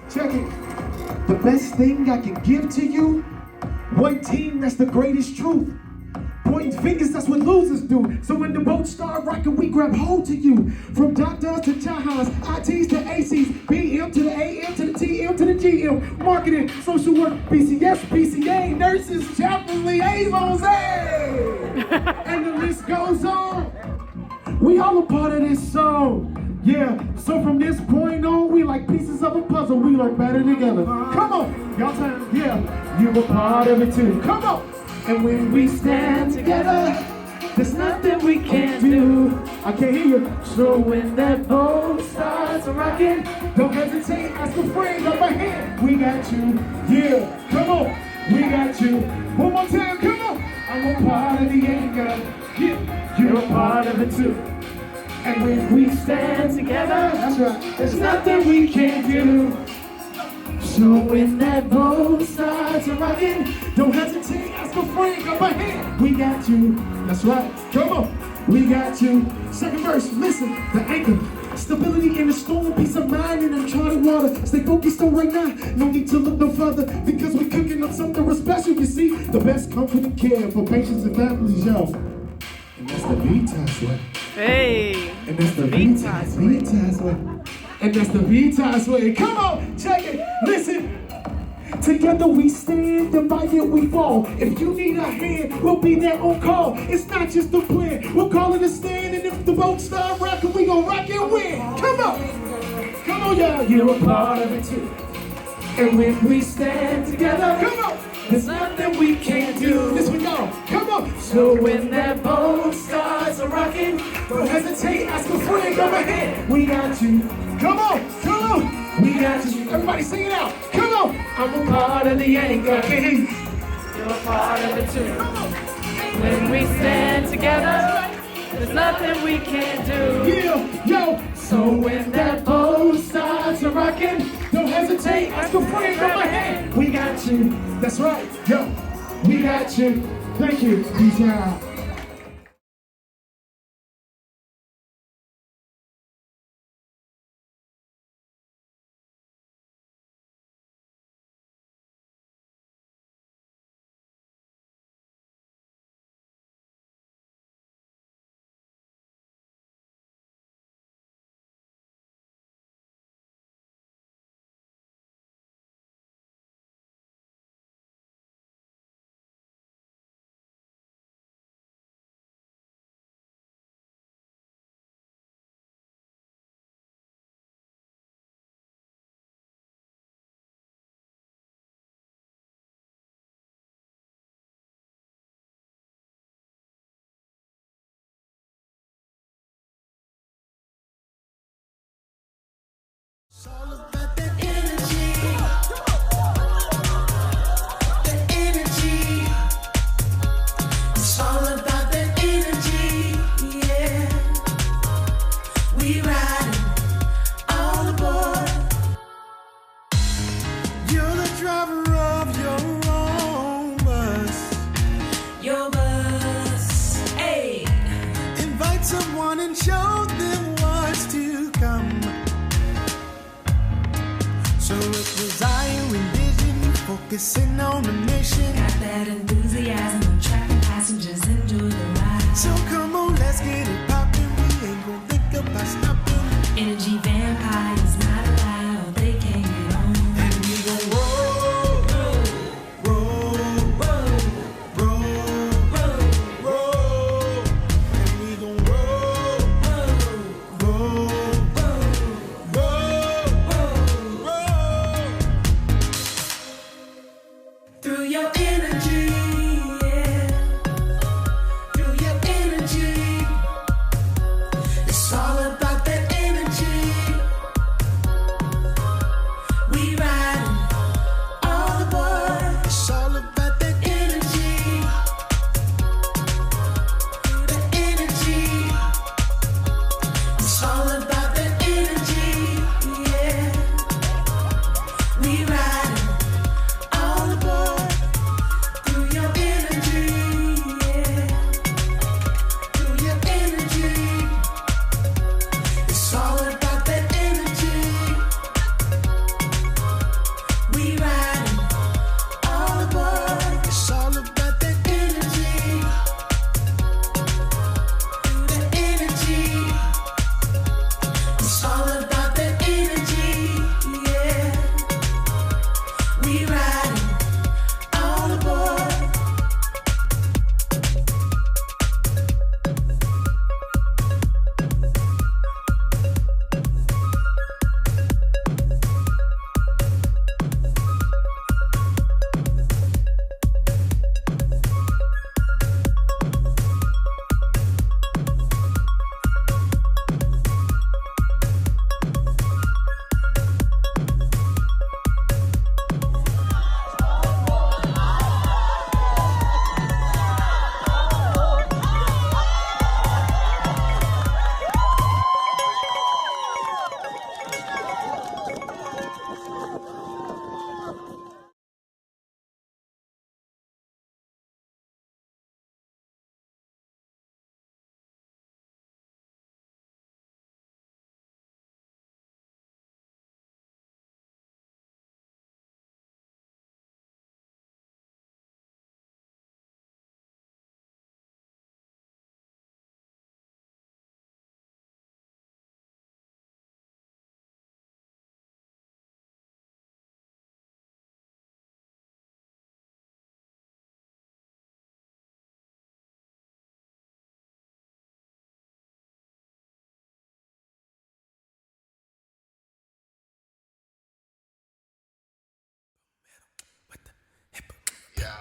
Check it. The best thing I can give to you, one team, that's the greatest truth. Pointing fingers, that's what losers do. So when the boat start rocking, we grab hold to you. From doctors to Jahas, ITs to ACs, BM to the AM to the TM to the GM. Marketing, social work, BCS, PCA, nurses, chaplains, liaisons, hey! And the list goes on. We all a part of this song. Yeah, so from this point on, we like pieces of a puzzle. We learn better together. Come on, y'all time, yeah. You a part of it too. Come on. And when we stand together, there's nothing we can't do. I can't hear you. So when that boat starts rocking, don't hesitate, ask a friend, got my hand. We got you, yeah, come on. We got you. One more time, come on. I'm a part of the anger. Yeah, you're a part of it too. And when we stand together, that's right, there's nothing we can't do. So when that boat starts rocking, don't hesitate, ask a friend, got my hand. We got you, that's right, come on, we got you. Second verse, listen, the anchor. Stability in the storm, peace of mind in uncharted water. Stay focused on right now, no need to look no further, because we're cooking up something real special, you see. The best comfort and care for patients and families, yo. And that's the Vitas way. Hey! And that's the Vitas way. And that's the Vitas way. Come on, check it, listen. Together we stand, divided we fall. If you need a hand, we'll be there on call. It's not just a plan, we'll call it a stand. And if the boat start rocking, we gon' rock and win. Come on, y'all, you're a part of it too. And when we stand together, come on, there's nothing we can't do. This we go, come on. So when that boat starts rocking, don't hesitate, ask a friend, go ahead. We got you, come on. We got you. Everybody sing it out. Come on. I'm a part of the anchor. You're a part of it too. When we stand together, there's nothing we can't do. Yeah, yo. So when that boat starts rocking, don't hesitate, ask a friend, grab my hand. We got you. That's right. Yo, we got you. Thank you. Peace out. It's all about that energy. That energy. It's all about that energy. Yeah. We riding all aboard. You're the driver of your own bus. Your bus. Hey. Invite someone and show them what's to come. So with desire and vision, focusing on the mission. Got that enthusiasm, attracting passengers, enjoy the ride. So come on, let's get it poppin'. We ain't gon' think about stopping. Energy vampires not allowed, they can't get on. And we gon' roll, roll, roll, roll, roll, roll. And we gon' roll, roll, roll, roll, roll. Through your energy, yeah. Through your energy,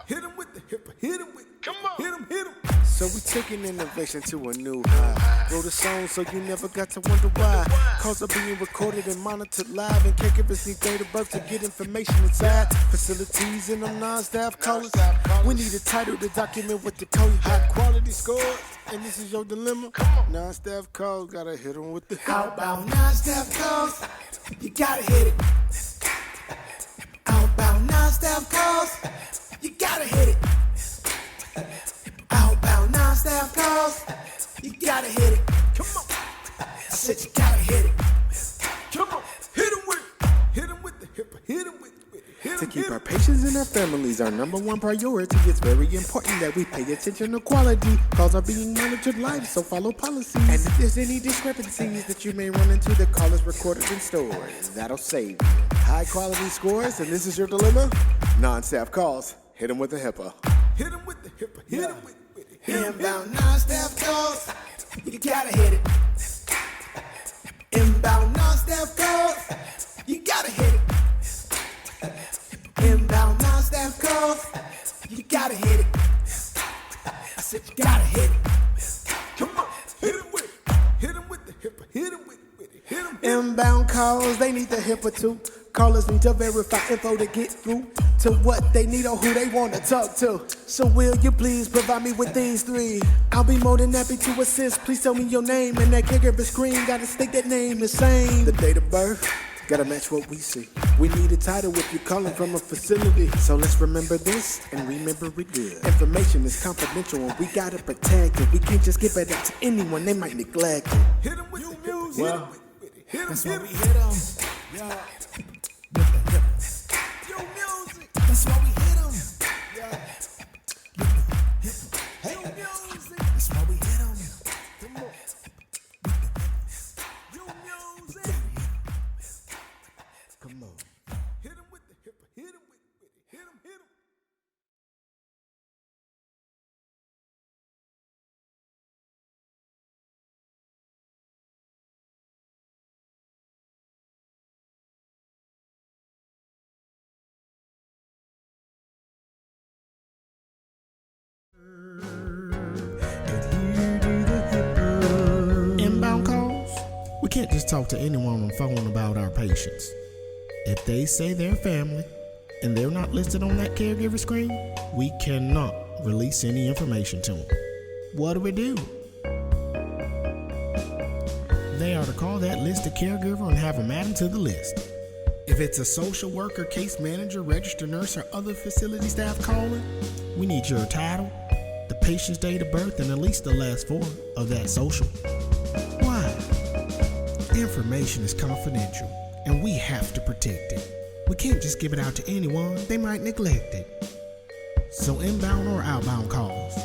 Hit him with the HIPAA, hit him with, come on, hit him. So we taking innovation to a new high. Wrote a song so you never got to wonder why. Calls are being recorded and monitored live, and caregivers need date of birth to get information inside facilities and them non-staff callers. We need a title to document what they call you. High quality scores, and this is your dilemma. Non-staff calls, gotta hit them with the outbound non-staff calls. You gotta hit it. Outbound non-staff calls. You gotta hit it. Outbound non-staff calls. You gotta hit it. Come on. I said you gotta hit it. Come on. Hit him with the HIPAA. Hit him with it. To keep our patients and our families our number one priority, it's very important that we pay attention to quality. Calls are being monitored live, so follow policies. And if there's any discrepancies that you may run into, the call is recorded and stored. That'll save you. High quality scores, and this is your dilemma? Non-staff calls. Hit them with the HIPAA. Hit them with the HIPAA. Hit them with it. Inbound non-staff calls. You gotta hit it. Inbound non-staff calls. You gotta hit it. Inbound non-staff calls. You gotta hit it. I said you gotta hit it. Come on, hit him with it. Hit him with the HIPAA. Hit him with it. Hit him. Inbound calls, they need the HIPAA too. Callers need to verify info to get through to what they need or who they want to talk to. So will you please provide me with these three? I'll be more than happy to assist. Please tell me your name and that caregiver screen. Gotta stick that name the same. The date of birth gotta match what we see. We need a title if you're calling from a facility. So let's remember this and remember it good. Information is confidential and we gotta protect it. We can't just give it out to anyone, they might neglect it. Hit them with the music. Well, that's why we hit them. Yeah. Yo, music. That's why we hit them. Yeah. Hey, music. That's why we hit them. Come on. Yo, music. Come on. Hit him with the HIPAA. Hit him with it. Hit him. Inbound calls? We can't just talk to anyone on the phone about our patients. If they say they're family and they're not listed on that caregiver screen, we cannot release any information to them. What do? They are to call that listed caregiver and have them add them to the list. If it's a social worker, case manager, registered nurse, or other facility staff calling, we need your title, the patient's date of birth, and at least the last four of that social. Why? Information is confidential, and we have to protect it. We can't just give it out to anyone, they might neglect it. So inbound or outbound calls,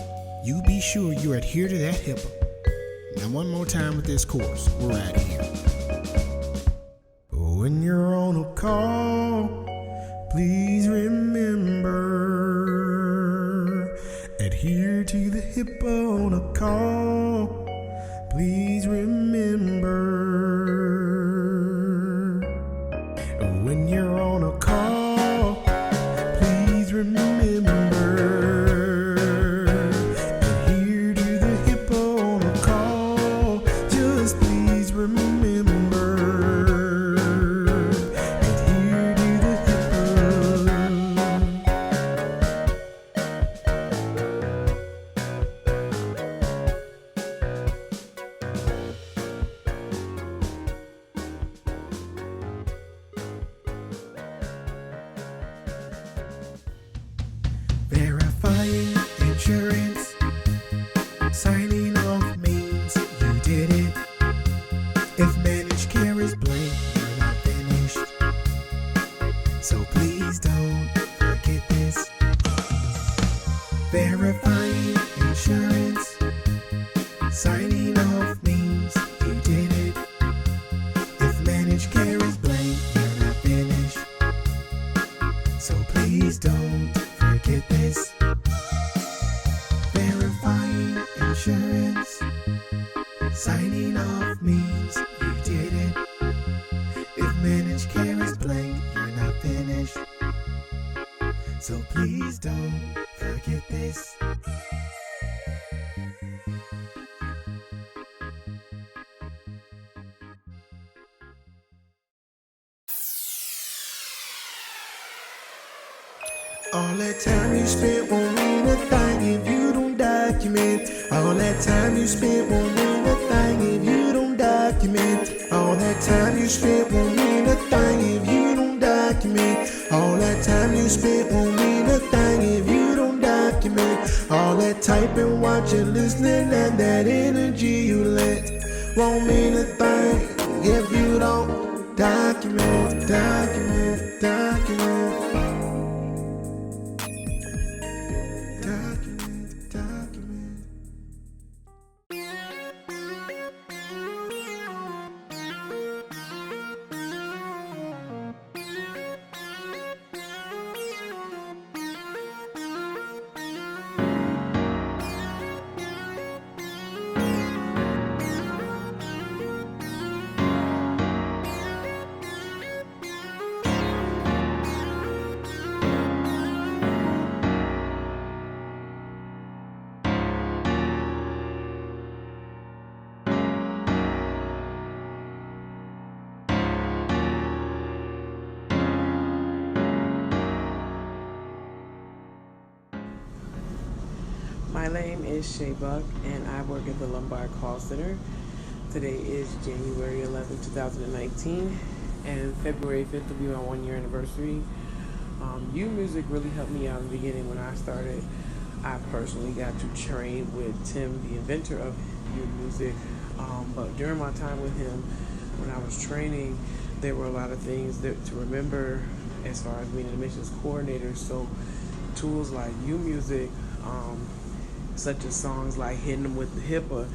you be sure you adhere to that HIPAA. Now one more time with this course, we're out of here. When you're on a call, please remember, adhere to the HIPAA on a call. Please remember, when you're on a call, please remember, adhere to the HIPAA on a call. Just please remember. Verifying insurance, signing off means you did it. If managed care is blank, you're not finished. So please don't forget this. Verifying insurance, signing off means you did it. If managed care is blank, you're not finished. So please don't forget this. Verifying insurance, signing off means you did it. All that time you spent won't mean a thing if you don't document. All that time you spent won't mean a thing if you don't document. All that time you spent won't mean a thing if you don't document. All that time you spent won't mean a thing if you don't document. All that typing, watching, listening, and that energy you let won't mean a thing if you don't document, document, document. Document, document. My name is Shay Buck, and I work at the Lumbar Call Center. Today is January 11, 2019, and February 5th will be my 1-year anniversary. Music really helped me out in the beginning when I started. I personally got to train with Tim, the inventor of music, but during my time with him, when I was training, there were a lot of things that to remember as far as being an admissions coordinator. So tools like music, such as songs like Hitting Them with the HIPAA,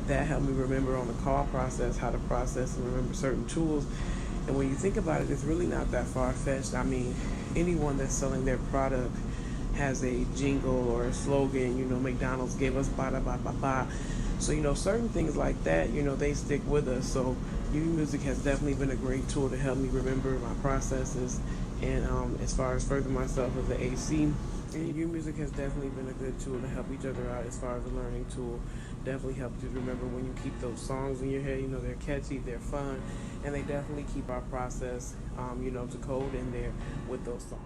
that helped me remember on the call process how to process and remember certain tools. And when you think about it, it's really not that far-fetched. I mean, anyone that's selling their product has a jingle or a slogan. McDonald's gave us ba-da-ba-ba-ba. So, certain things like that, they stick with us. So music has definitely been a great tool to help me remember my processes. And as far as further myself as an AC, music has definitely been a good tool to help each other out as far as a learning tool. Definitely helps you remember when you keep those songs in your head. They're catchy, they're fun, and they definitely keep our process, to code in there with those songs.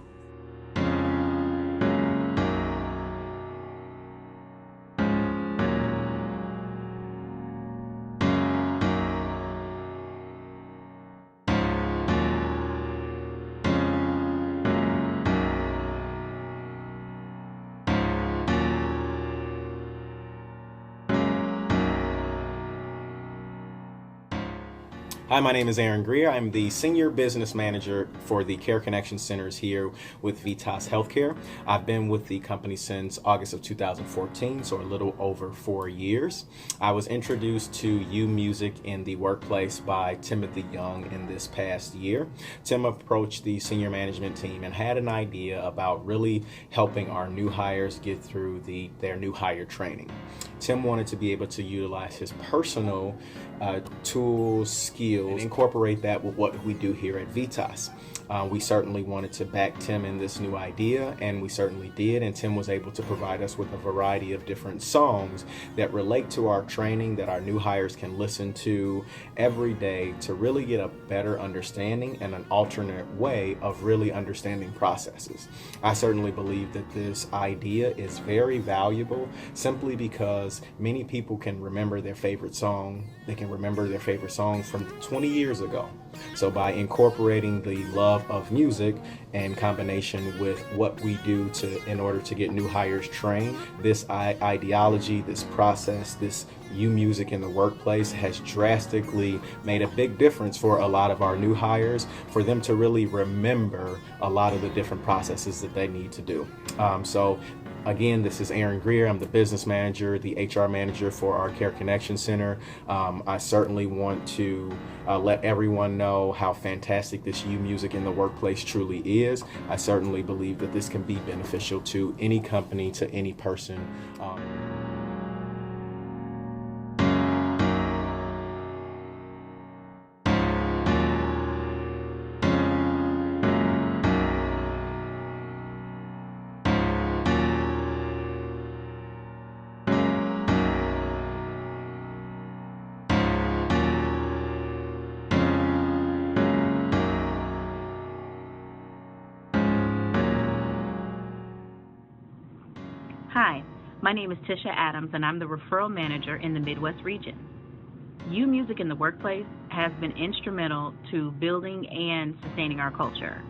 Hi, my name is Aaron Greer. I'm the Senior Business Manager for the Care Connection Centers here with Vitas Healthcare. I've been with the company since August of 2014, so a little over 4 years. I was introduced to music in the workplace by Timothy Young in this past year. Tim approached the senior management team and had an idea about really helping our new hires get through their new hire training. Tim wanted to be able to utilize his personal tools, skills, and incorporate that with what we do here at Vitas. We certainly wanted to back Tim in this new idea, and we certainly did, and Tim was able to provide us with a variety of different songs that relate to our training that our new hires can listen to every day to really get a better understanding and an alternate way of really understanding processes. I certainly believe that this idea is very valuable simply because many people can remember their favorite song. They can remember their favorite song from 20 years ago. So by incorporating the love of music in combination with what we do in order to get new hires trained, this ideology, this process, this music in the workplace has drastically made a big difference for a lot of our new hires, for them to really remember a lot of the different processes that they need to do. Again, this is Aaron Greer. I'm the business manager, the HR manager for our Care Connection Center. I certainly want to let everyone know how fantastic this music in the workplace truly is. I certainly believe that this can be beneficial to any company, to any person. Hi, my name is Tisha Adams, and I'm the referral manager in the Midwest region. U Music in the Workplace has been instrumental to building and sustaining our culture.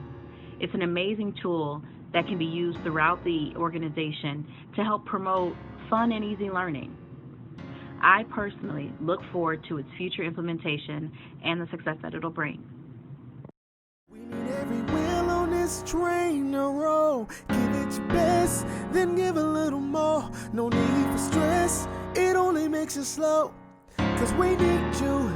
It's an amazing tool that can be used throughout the organization to help promote fun and easy learning. I personally look forward to its future implementation and the success that it'll bring. We need every wheel on this train to roll. Give it your best, then give a little more. No need for stress, it only makes it slow. Cause we need you,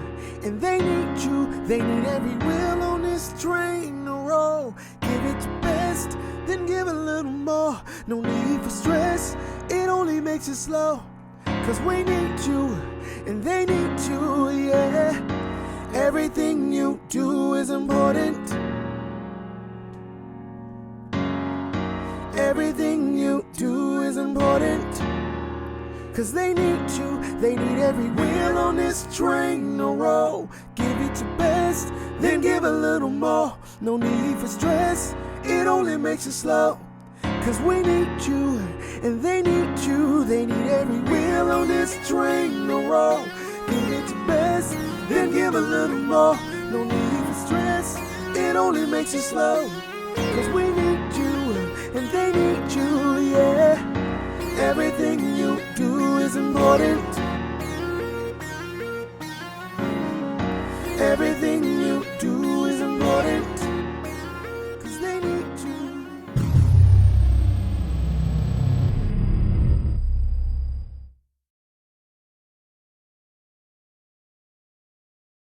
and they need you. They need every wheel on this train to roll. Give it your best, then give a little more. No need for stress, it only makes it slow. Cause we need you, and they need you, yeah. Everything you do is important. Everything you do is important. Cause they need you, they need every wheel on this train to roll. Give it your best, then give a little more. No need for stress, it only makes it slow. Cause we need you, and they need you. They need every wheel on this train to roll. Give it your best, then give a little more. No need for stress, it only makes it slow. Cause we need you, and they need you, yeah. Everything you do is important.